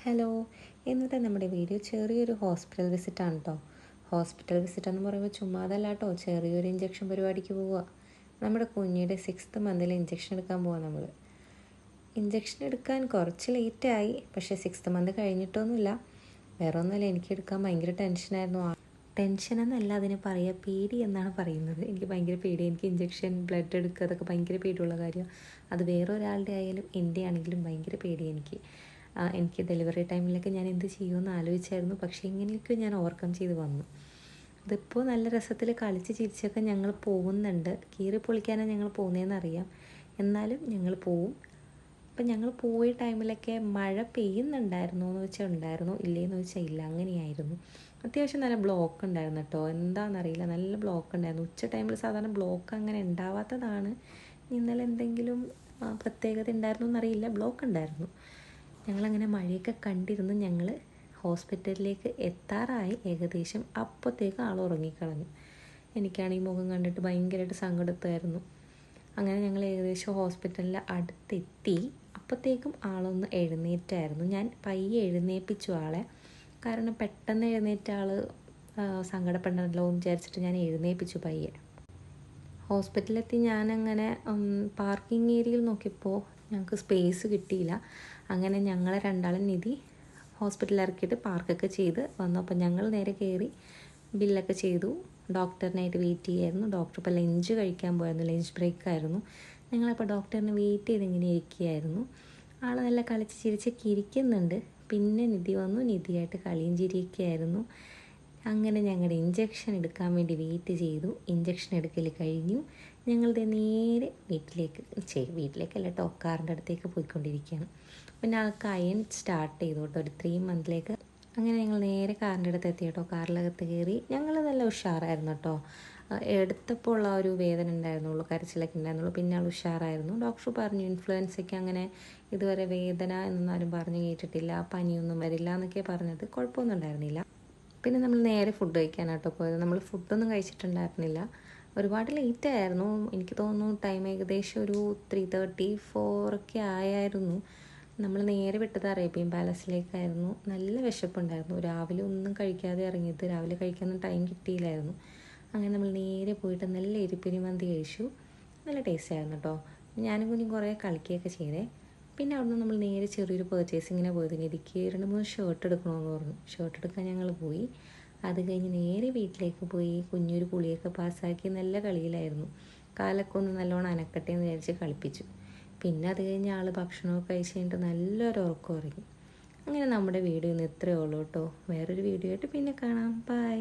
Hello, ഇന്നത്തെ നമ്മുടെ video ചെറിയൊരു ഹോസ്പിറ്റൽ വിസിറ്റാണ് കേട്ടോ. ഹോസ്പിറ്റൽ വിസിറ്റ് എന്ന് പറയുമ്പോൾ ചുമ്മാതല്ല കേട്ടോ, ചെറിയൊരു ഇഞ്ചക്ഷൻ പരിപാടിക്ക് പോവുക. നമ്മുടെ കുഞ്ഞിയുടെ 6th മന്തിൽ ഇഞ്ചക്ഷൻ എടുക്കാൻ പോവാം നമ്മൾ. ഇഞ്ചക്ഷൻ എടുക്കാൻ കുറച്ച് ലേറ്റായി, പക്ഷേ 6th മന്ത് കഴിഞ്ഞിട്ടൊന്നുമില്ല. വേറെ ഒന്നുമല്ല, എനിക്ക് എടുക്കാൻ ഭയങ്കര ടെൻഷനായിരുന്നു. ടെൻഷൻ എന്നല്ല അതിന് പറയുക, പേടി എന്നാണ് പറയുന്നത്. എനിക്ക് ഭയങ്കര പേടി. എനിക്ക് ഇഞ്ചക്ഷൻ, ബ്ലഡ് എടുക്കുക അതൊക്കെ ഭയങ്കര പേടിയുള്ള കാര്യമാണ്. അത് വേറൊരാളുടെ ആയാലും എൻ്റെ ആണെങ്കിലും ഭയങ്കര പേടി എനിക്ക് ഡെലിവറി ടൈമിലൊക്കെ ഞാൻ എന്ത് ചെയ്യുമെന്ന് ആലോചിച്ചായിരുന്നു. പക്ഷേ ഇങ്ങനെയൊക്കെ ഞാൻ ഓവർകം ചെയ്ത് വന്നു. ഇതിപ്പോൾ നല്ല രസത്തിൽ കളിച്ച് ചിരിച്ചൊക്കെ ഞങ്ങൾ പോകുന്നുണ്ട്. കീറി പൊളിക്കാനാണ് ഞങ്ങൾ പോകുന്നതെന്നറിയാം, എന്നാലും ഞങ്ങൾ പോവും. അപ്പം ഞങ്ങൾ പോയ ടൈമിലൊക്കെ മഴ പെയ്യുന്നുണ്ടായിരുന്നു എന്ന് വെച്ചാൽ ഉണ്ടായിരുന്നു, ഇല്ലേന്ന് വെച്ചാൽ ഇല്ല, അങ്ങനെയായിരുന്നു. അത്യാവശ്യം നല്ല ബ്ലോക്ക് ഉണ്ടായിരുന്നു കേട്ടോ. എന്താണെന്നറിയില്ല, നല്ല ബ്ലോക്ക് ഉണ്ടായിരുന്നു. ഉച്ച ടൈമിൽ സാധാരണ ബ്ലോക്ക് അങ്ങനെ ഉണ്ടാവാത്തതാണ്. ഇന്നലെ എന്തെങ്കിലും പ്രത്യേകത ഉണ്ടായിരുന്നു എന്നറിയില്ല, ബ്ലോക്ക് ഉണ്ടായിരുന്നു. ഞങ്ങളങ്ങനെ മഴയൊക്കെ കണ്ടിരുന്ന് ഞങ്ങൾ ഹോസ്പിറ്റലിലേക്ക് എത്താറായി ഏകദേശം. അപ്പോഴത്തേക്ക് ആൾ ഉറങ്ങിക്കളഞ്ഞു. എനിക്കാണ് ഈ മുഖം കണ്ടിട്ട് ഭയങ്കരമായിട്ട് സങ്കടത്തായിരുന്നു. അങ്ങനെ ഞങ്ങൾ ഏകദേശം ഹോസ്പിറ്റലിൻ്റെ അടുത്തെത്തി. അപ്പോഴത്തേക്കും ആളൊന്ന് എഴുന്നേറ്റായിരുന്നു. ഞാൻ പയ്യെ എഴുന്നേൽപ്പിച്ചു ആളെ, കാരണം പെട്ടെന്ന് എഴുന്നേറ്റ ആൾ സങ്കടപ്പെടണമല്ലോ എന്ന് വിചാരിച്ചിട്ട് ഞാൻ എഴുന്നേൽപ്പിച്ചു പയ്യെ. ഹോസ്പിറ്റലിലെത്തി ഞാനങ്ങനെ പാർക്കിംഗ് ഏരിയയിൽ നോക്കിയപ്പോൾ ഞങ്ങൾക്ക് സ്പേസ് കിട്ടിയില്ല. അങ്ങനെ ഞങ്ങളെ രണ്ടാളും നിധി ഹോസ്പിറ്റലിൽ ഇറക്കിയിട്ട് പാർക്കൊക്കെ ചെയ്ത് വന്നു. അപ്പോൾ ഞങ്ങൾ നേരെ കയറി ബില്ലൊക്കെ ചെയ്തു. ഡോക്ടറിനായിട്ട് വെയിറ്റ് ചെയ്യായിരുന്നു. ഡോക്ടർ ഇപ്പോൾ ലഞ്ച് കഴിക്കാൻ പോയായിരുന്നു, ലഞ്ച് ബ്രേക്കായിരുന്നു. ഞങ്ങളപ്പോൾ ഡോക്ടറിനെ വെയിറ്റ് ചെയ്ത് ഇങ്ങനെ ഇരിക്കുകയായിരുന്നു. ആൾ നല്ല കളിച്ച് ചിരിച്ചൊക്കെ ഇരിക്കുന്നുണ്ട്. പിന്നെ നിധി വന്നു, നിധിയായിട്ട് കളിയും ചിരിയൊക്കെയായിരുന്നു. അങ്ങനെ ഞങ്ങളുടെ ഇഞ്ചക്ഷൻ എടുക്കാൻ വേണ്ടി വെയിറ്റ് ചെയ്തു. ഇഞ്ചക്ഷൻ എടുക്കൽ കഴിഞ്ഞു. ഞങ്ങളുടെ നേരെ വീട്ടിലേക്കല്ല കേട്ടോ, കാറിൻ്റെ അടുത്തേക്ക് പോയിക്കൊണ്ടിരിക്കുകയാണ്. പിന്നെ ആൾക്ക് അയൺ സ്റ്റാർട്ട് ചെയ്തു കേട്ടോ, ഒരു 3 മന്തിലേക്ക്. അങ്ങനെ ഞങ്ങൾ നേരെ കാറിൻ്റെ അടുത്ത് എത്തി കേട്ടോ. കാറിലകത്ത് കയറി ഞങ്ങൾ നല്ല ഉഷാറായിരുന്നു കേട്ടോ. എടുത്തപ്പോൾ ഉള്ള ഒരു വേദന ഉണ്ടായിരുന്നുള്ളൂ, കരച്ചിലൊക്കെ ഉണ്ടായിരുന്നുള്ളൂ. പിന്നെ ആൾ ഉഷാറായിരുന്നു. ഡോക്ടർ പറഞ്ഞു ഇൻഫ്ലുവൻസയ്ക്ക് അങ്ങനെ ഇതുവരെ വേദന എന്നൊന്നും പറഞ്ഞു കേട്ടിട്ടില്ല, പനിയൊന്നും വരില്ല എന്നൊക്കെ പറഞ്ഞത്. കുഴപ്പമൊന്നും ഉണ്ടായിരുന്നില്ല. പിന്നെ നമ്മൾ നേരെ ഫുഡ് കഴിക്കാനാട്ടോ പോയത്. നമ്മൾ ഫുഡൊന്നും കഴിച്ചിട്ടുണ്ടായിരുന്നില്ല. ഒരുപാട് ലേറ്റ് ആയിരുന്നു. എനിക്ക് തോന്നുന്നു ടൈം ഏകദേശം ഒരു 3:34 ഒക്കെ ആയായിരുന്നു. നമ്മൾ നേരെ വിട്ടത് അറേബ്യൻ പാലസിലേക്കായിരുന്നു. നല്ല വിശപ്പുണ്ടായിരുന്നു. രാവിലെ ഒന്നും കഴിക്കാതെ ഇറങ്ങിയത്, രാവിലെ കഴിക്കാനൊന്നും ടൈം കിട്ടിയില്ലായിരുന്നു. അങ്ങനെ നമ്മൾ നേരെ പോയിട്ട് നല്ല എരിപ്പിരി മന്തി കഴിച്ചു. നല്ല ടേസ്റ്റ് ആയിരുന്നു കേട്ടോ. ഞാനും കുഞ്ഞും കുറേ കളിക്കുകയൊക്കെ ചെയ്തേ. പിന്നെ അവിടുന്ന് നമ്മൾ നേരെ ചെറിയൊരു പർച്ചേസിങ്ങിനെ പോയത്. എനിക്ക് 2-3 ഷർട്ട് എടുക്കണമെന്ന് പറഞ്ഞു. ഷർട്ട് എടുക്കാൻ ഞങ്ങൾ പോയി. അത് കഴിഞ്ഞ് നേരെ വീട്ടിലേക്ക് പോയി. കുഞ്ഞൊരു കുളിയൊക്കെ പാസ്സാക്കി നല്ല കളിയിലായിരുന്നു. കാലൊക്കെ ഒന്ന് നല്ലോണം അനക്കട്ടെ എന്ന് വിചാരിച്ച് കളിപ്പിച്ചു. പിന്നെ അത് കഴിഞ്ഞ് ആൾ ഭക്ഷണമൊക്കെ കഴിച്ച് കഴിഞ്ഞിട്ട് നല്ലൊരു ഉറക്കം ഉറങ്ങി. അങ്ങനെ നമ്മുടെ വീഡിയോ ഇന്ന് ഇത്രയേ ഉള്ളൂ കേട്ടോ. വേറൊരു വീഡിയോ ആയിട്ട് പിന്നെ കാണാം. ബൈ.